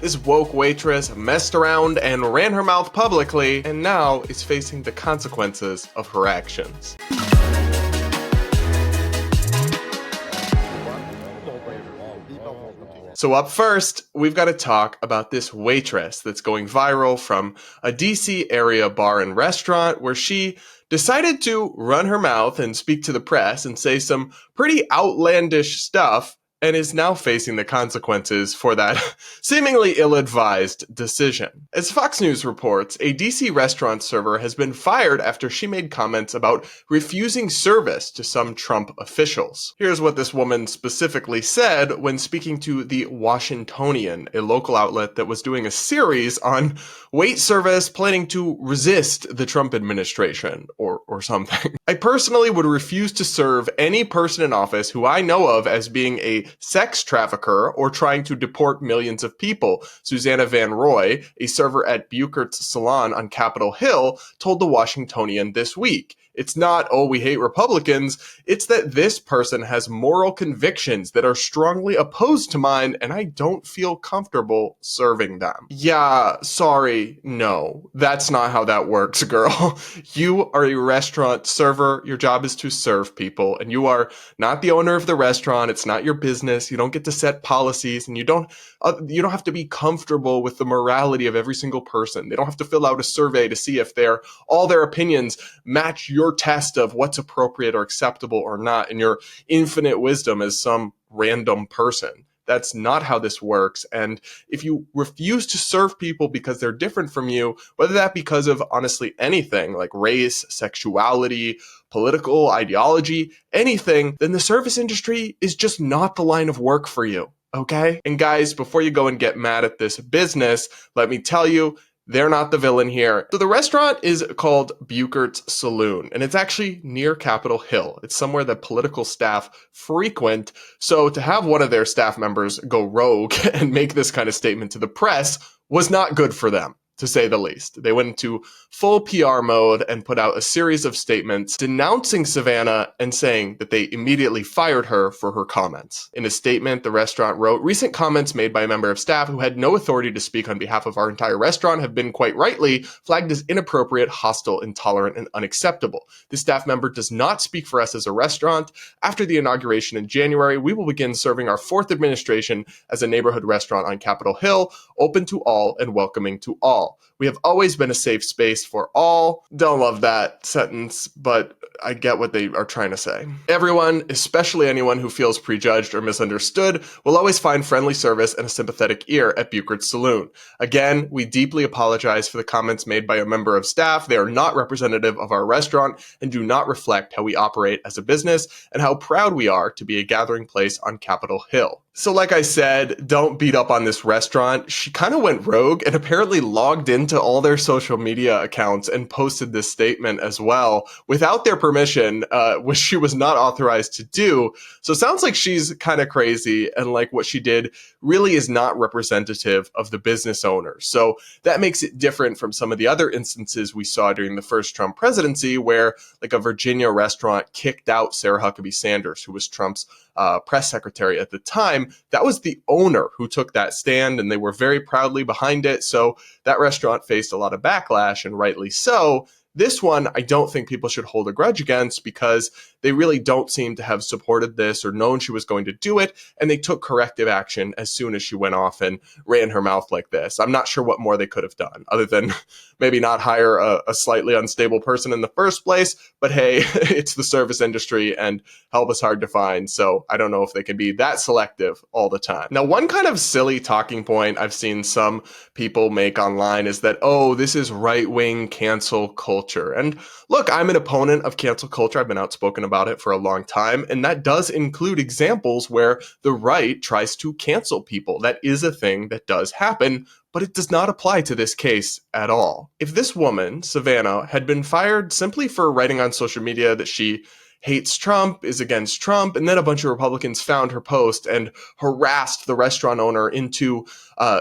This woke waitress messed around and ran her mouth publicly, and now is facing the consequences of her actions. So up first, we've got to talk about this waitress that's going viral from a DC area bar and restaurant where she decided to run her mouth and speak to the press and say some pretty outlandish stuff, and is now facing the consequences for that seemingly ill-advised decision. As Fox News reports, a DC restaurant server has been fired after she made comments about refusing service to some Trump officials. Here's what this woman specifically said when speaking to the Washingtonian, a local outlet that was doing a series on wait service planning to resist the Trump administration, or something. I personally would refuse to serve any person in office who I know of as being a sex trafficker or trying to deport millions of people, Susanna Van Roy, a server at Buchert's Salon on Capitol Hill, told the Washingtonian this week. It's not, oh, we hate Republicans. It's that this person has moral convictions that are strongly opposed to mine, and I don't feel comfortable serving them. Yeah, sorry, no. That's not how that works, girl. You are a restaurant server. Your job is to serve people, and you are not the owner of the restaurant. It's not your business. You don't get to set policies, and you don't have to be comfortable with the morality of every single person. They don't have to fill out a survey to see if all their opinions match your test of what's appropriate or acceptable or not in your infinite wisdom as some random person. That's not how this works. And if you refuse to serve people because they're different from you, whether that because of honestly anything like race, sexuality, political ideology, anything, then the service industry is just not the line of work for you. Okay? And guys, before you go and get mad at this business, let me tell you, they're not the villain here. So the restaurant is called Buchert's Saloon, and it's actually near Capitol Hill. It's somewhere that political staff frequent. So to have one of their staff members go rogue and make this kind of statement to the press was not good for them, to say the least. They went into full PR mode and put out a series of statements denouncing Savannah and saying that they immediately fired her for her comments. In a statement, the restaurant wrote, "Recent comments made by a member of staff who had no authority to speak on behalf of our entire restaurant have been quite rightly flagged as inappropriate, hostile, intolerant, and unacceptable. This staff member does not speak for us as a restaurant. After the inauguration in January, we will begin serving our fourth administration as a neighborhood restaurant on Capitol Hill, open to all and welcoming to all. We have always been a safe space for all." Don't love that sentence, but I get what they are trying to say. "Everyone, especially anyone who feels prejudged or misunderstood, will always find friendly service and a sympathetic ear at Buchert's Saloon. Again, we deeply apologize for the comments made by a member of staff. They are not representative of our restaurant and do not reflect how we operate as a business and how proud we are to be a gathering place on Capitol Hill." So like I said, don't beat up on this restaurant. She kind of went rogue and apparently logged into all their social media accounts and posted this statement as well without their permission, which she was not authorized to do. So it sounds like she's kind of crazy, and like what she did really is not representative of the business owners. So that makes it different from some of the other instances we saw during the first Trump presidency, where like a Virginia restaurant kicked out Sarah Huckabee Sanders, who was Trump's press secretary at the time. That was the owner who took that stand, and they were very proudly behind it. So that restaurant faced a lot of backlash, and rightly so. This one, I don't think people should hold a grudge against because they really don't seem to have supported this or known she was going to do it, and they took corrective action as soon as she went off and ran her mouth like this. I'm not sure what more they could have done other than maybe not hire a slightly unstable person in the first place, but hey, it's the service industry and help is hard to find, so I don't know if they can be that selective all the time. Now, one kind of silly talking point I've seen some people make online is that, oh, this is right-wing cancel culture. And look, I'm an opponent of cancel culture. I've been outspoken about it for a long time. And that does include examples where the right tries to cancel people. That is a thing that does happen, but it does not apply to this case at all. If this woman, Savannah, had been fired simply for writing on social media that she hates Trump, is against Trump, and then a bunch of Republicans found her post and harassed the restaurant owner into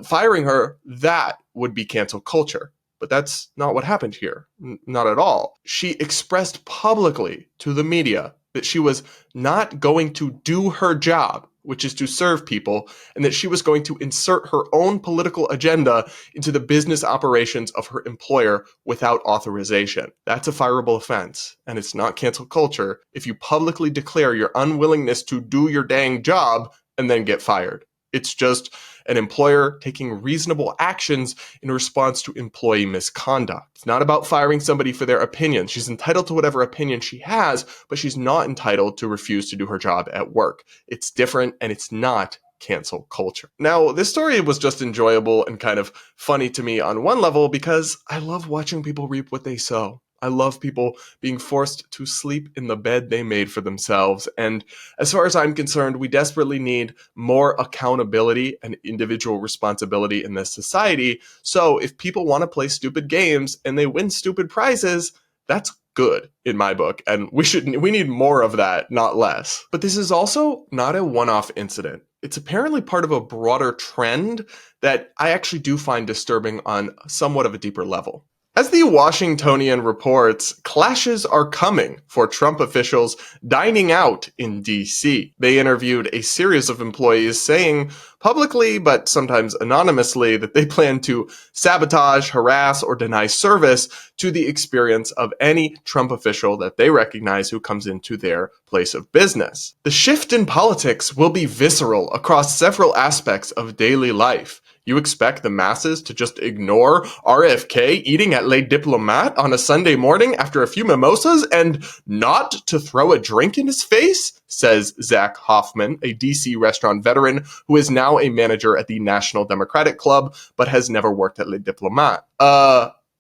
firing her, that would be cancel culture. But that's not what happened here. Not at all. She expressed publicly to the media that she was not going to do her job, which is to serve people, and that she was going to insert her own political agenda into the business operations of her employer without authorization. That's a fireable offense, and it's not cancel culture if you publicly declare your unwillingness to do your dang job and then get fired. It's just an employer taking reasonable actions in response to employee misconduct. It's not about firing somebody for their opinion. She's entitled to whatever opinion she has, but she's not entitled to refuse to do her job at work. It's different, and it's not cancel culture. Now, this story was just enjoyable and kind of funny to me on one level because I love watching people reap what they sow. I love people being forced to sleep in the bed they made for themselves. And as far as I'm concerned, we desperately need more accountability and individual responsibility in this society. So if people want to play stupid games and they win stupid prizes, that's good in my book. And we need more of that, not less. But this is also not a one-off incident. It's apparently part of a broader trend that I actually do find disturbing on somewhat of a deeper level. As the Washingtonian reports, clashes are coming for Trump officials dining out in D.C. They interviewed a series of employees saying publicly, but sometimes anonymously, that they plan to sabotage, harass, or deny service to the experience of any Trump official that they recognize who comes into their place of business. The shift in politics will be visceral across several aspects of daily life. You expect the masses to just ignore RFK eating at Les Diplomates on a Sunday morning after a few mimosas and not to throw a drink in his face? Says Zach Hoffman, a DC restaurant veteran who is now a manager at the National Democratic Club but has never worked at Les Diplomates.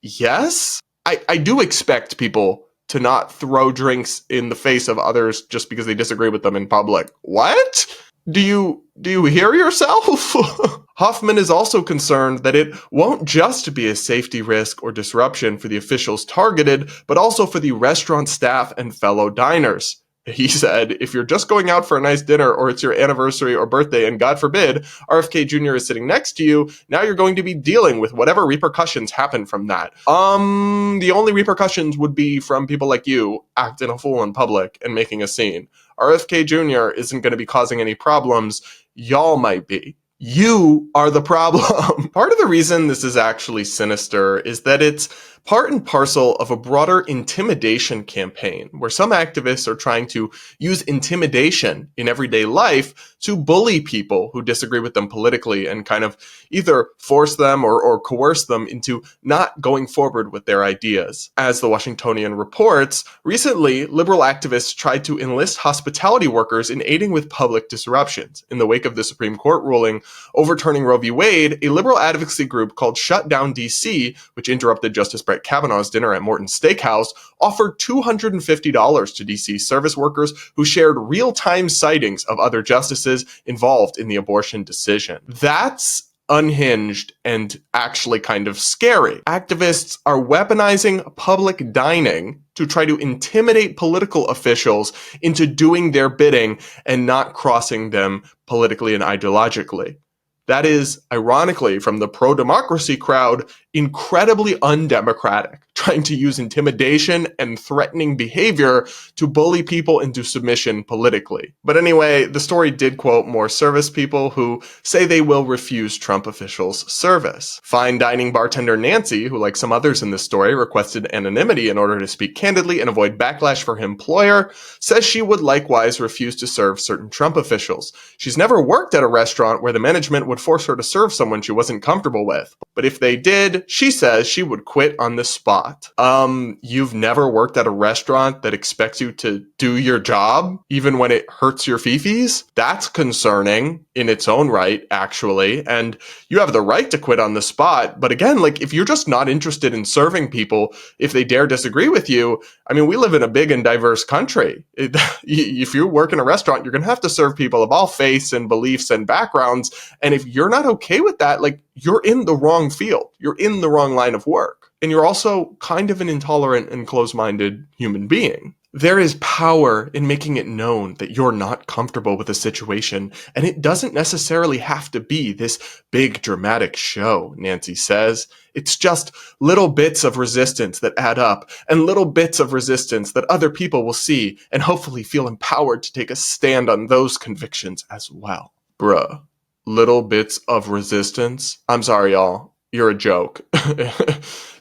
Yes? I do expect people to not throw drinks in the face of others just because they disagree with them in public. What? Do you hear yourself? Hoffman is also concerned that it won't just be a safety risk or disruption for the officials targeted, but also for the restaurant staff and fellow diners. He said, if you're just going out for a nice dinner or it's your anniversary or birthday and God forbid, RFK Jr. is sitting next to you, now you're going to be dealing with whatever repercussions happen from that. The only repercussions would be from people like you acting a fool in public and making a scene. RFK Jr. isn't going to be causing any problems. Y'all might be. You are the problem. Part of the reason this is actually sinister is that it's part and parcel of a broader intimidation campaign where some activists are trying to use intimidation in everyday life to bully people who disagree with them politically and kind of either force them or coerce them into not going forward with their ideas. As the Washingtonian reports, recently, liberal activists tried to enlist hospitality workers in aiding with public disruptions. In the wake of the Supreme Court ruling overturning Roe v. Wade, a liberal advocacy group called Shut Down DC, which interrupted Justice Brett Kavanaugh's dinner at Morton's Steakhouse, offered $250 to DC service workers who shared real-time sightings of other justices involved in the abortion decision. That's unhinged and actually kind of scary. Activists are weaponizing public dining to try to intimidate political officials into doing their bidding and not crossing them politically and ideologically. That is, ironically, from the pro-democracy crowd, incredibly undemocratic, trying to use intimidation and threatening behavior to bully people into submission politically. But anyway, the story did quote more service people who say they will refuse Trump officials service. Fine dining bartender Nancy, who like some others in this story requested anonymity in order to speak candidly and avoid backlash for her employer, says she would likewise refuse to serve certain Trump officials. She's never worked at a restaurant where the management would force her to serve someone she wasn't comfortable with. But if they did, she says she would quit on the spot. You've never worked at a restaurant that expects you to do your job, even when it hurts your fifis? That's concerning in its own right, actually. And you have the right to quit on the spot. But again, like, if you're just not interested in serving people, if they dare disagree with you, I mean, we live in a big and diverse country. If you work in a restaurant, you're going to have to serve people of all faiths and beliefs and backgrounds. And if you're not okay with that, like, you're in the wrong field. You're in the wrong line of work. And you're also kind of an intolerant and closed-minded human being. There is power in making it known that you're not comfortable with a situation, and it doesn't necessarily have to be this big dramatic show, Nancy says. It's just little bits of resistance that add up, and little bits of resistance that other people will see and hopefully feel empowered to take a stand on those convictions as well. Bruh. Little bits of resistance? I'm sorry, y'all. You're a joke.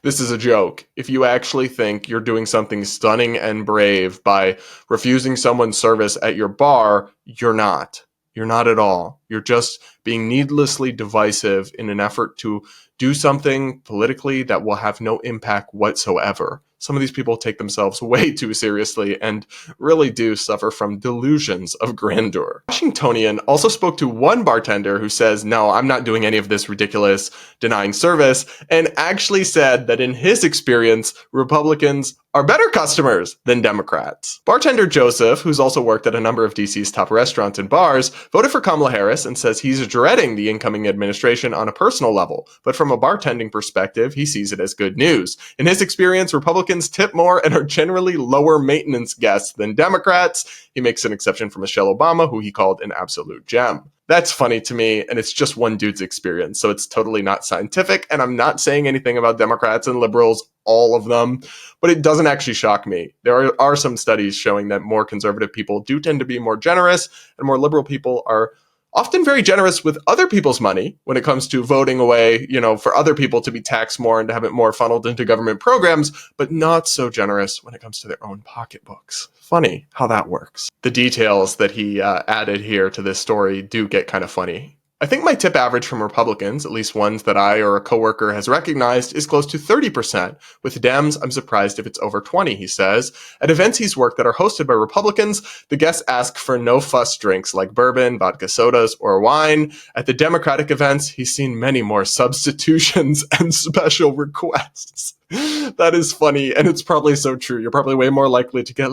This is a joke. If you actually think you're doing something stunning and brave by refusing someone's service at your bar, you're not. You're not at all. You're just being needlessly divisive in an effort to do something politically that will have no impact whatsoever. Some of these people take themselves way too seriously and really do suffer from delusions of grandeur. Washingtonian also spoke to one bartender who says, no, I'm not doing any of this ridiculous denying service, and actually said that in his experience, Republicans are better customers than Democrats. Bartender Joseph, who's also worked at a number of DC's top restaurants and bars, voted for Kamala Harris and says he's dreading the incoming administration on a personal level, but from a bartending perspective, he sees it as good news. In his experience, Republicans tip more and are generally lower maintenance guests than Democrats. He makes an exception for Michelle Obama, who he called an absolute gem. That's funny to me, and it's just one dude's experience, so it's totally not scientific, and I'm not saying anything about Democrats and liberals, all of them, but it doesn't actually shock me. There are some studies showing that more conservative people do tend to be more generous, and more liberal people are often very generous with other people's money when it comes to voting away, for other people to be taxed more and to have it more funneled into government programs, but not so generous when it comes to their own pocketbooks. Funny how that works. The details that he added here to this story do get kind of funny. I think my tip average from Republicans, at least ones that I or a coworker has recognized, is close to 30%. With Dems, I'm surprised if it's over 20, he says. At events he's worked that are hosted by Republicans, the guests ask for no-fuss drinks like bourbon, vodka sodas, or wine. At the Democratic events, he's seen many more substitutions and special requests. That is funny, and it's probably so true. You're probably way more likely to get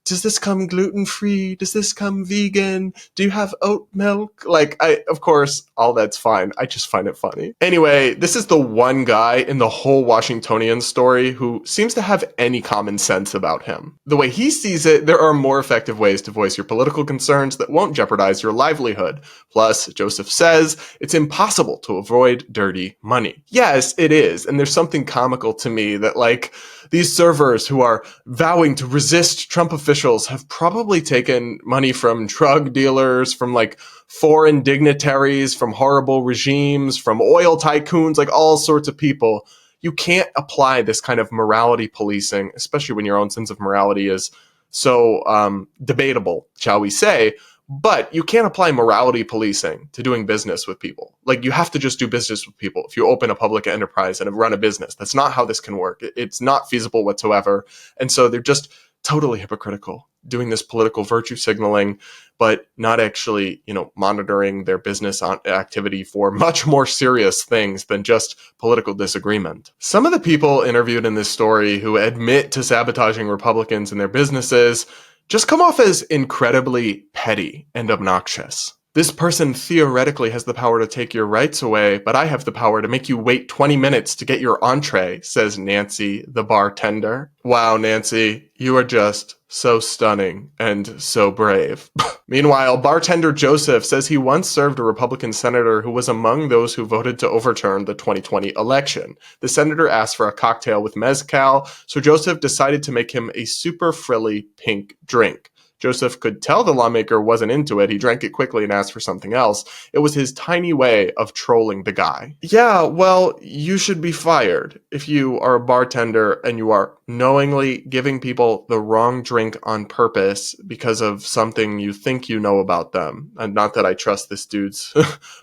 does this come gluten-free? Does this come vegan? Do you have oat milk? Of course, all that's fine. I just find it funny. Anyway, this is the one guy in the whole Washingtonian story who seems to have any common sense about him. The way he sees it, there are more effective ways to voice your political concerns that won't jeopardize your livelihood. Plus, Joseph says, it's impossible to avoid dirty money. Yes, it is. And there's something comical to me that, these servers who are vowing to resist Trump officials have probably taken money from drug dealers, from foreign dignitaries, from horrible regimes, from oil tycoons, all sorts of people. You can't apply this kind of morality policing, especially when your own sense of morality is so debatable, shall we say. But you can't apply morality policing to doing business with people. You have to just do business with people. If you open a public enterprise and run a business, that's not how this can work. It's not feasible whatsoever. And so they're just totally hypocritical, doing this political virtue signaling, but not actually, monitoring their business activity for much more serious things than just political disagreement. Some of the people interviewed in this story who admit to sabotaging Republicans and their businesses just come off as incredibly petty and obnoxious. This person theoretically has the power to take your rights away, but I have the power to make you wait 20 minutes to get your entree, says Nancy, the bartender. Wow, Nancy, you are just so stunning and so brave. Meanwhile, bartender Joseph says he once served a Republican senator who was among those who voted to overturn the 2020 election. The senator asked for a cocktail with mezcal, so Joseph decided to make him a super frilly pink drink. Joseph could tell the lawmaker wasn't into it. He drank it quickly and asked for something else. It was his tiny way of trolling the guy. Yeah, well, you should be fired if you are a bartender and you are knowingly giving people the wrong drink on purpose because of something you think you know about them. And not that I trust this dude's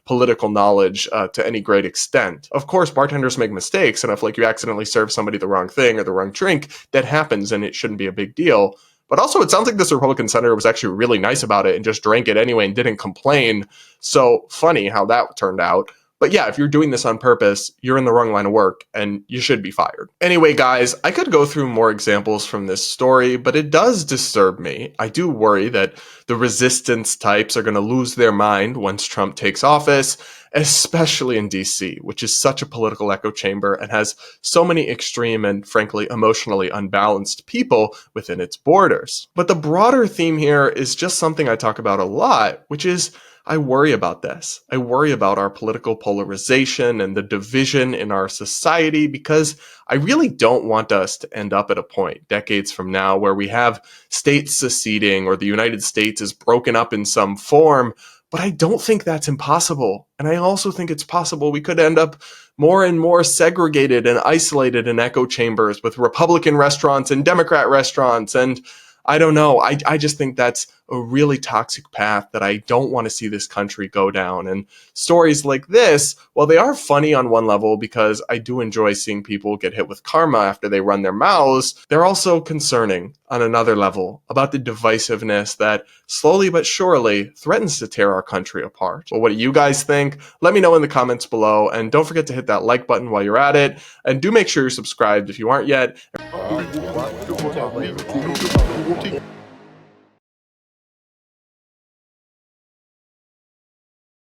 political knowledge to any great extent. Of course, bartenders make mistakes, and if you accidentally serve somebody the wrong thing or the wrong drink, that happens and it shouldn't be a big deal. But also, it sounds like this Republican senator was actually really nice about it and just drank it anyway and didn't complain. So funny how that turned out. But yeah, if you're doing this on purpose, you're in the wrong line of work and you should be fired. Anyway, guys, I could go through more examples from this story, but it does disturb me. I do worry that the resistance types are going to lose their mind once Trump takes office, especially in DC, which is such a political echo chamber and has so many extreme and frankly emotionally unbalanced people within its borders. But the broader theme here is just something I talk about a lot, which is I worry about this. I worry about our political polarization and the division in our society because I really don't want us to end up at a point decades from now where we have states seceding or the United States is broken up in some form. But I don't think that's impossible. And I also think it's possible we could end up more and more segregated and isolated in echo chambers with Republican restaurants and Democrat restaurants. And I don't know. I just think that's a really toxic path that I don't want to see this country go down. And stories like this, while they are funny on one level because I do enjoy seeing people get hit with karma after they run their mouths, they're also concerning on another level about the divisiveness that slowly but surely threatens to tear our country apart. Well, what do you guys think? Let me know in the comments below, and don't forget to hit that like button while you're at it, and do make sure you're subscribed if you aren't yet.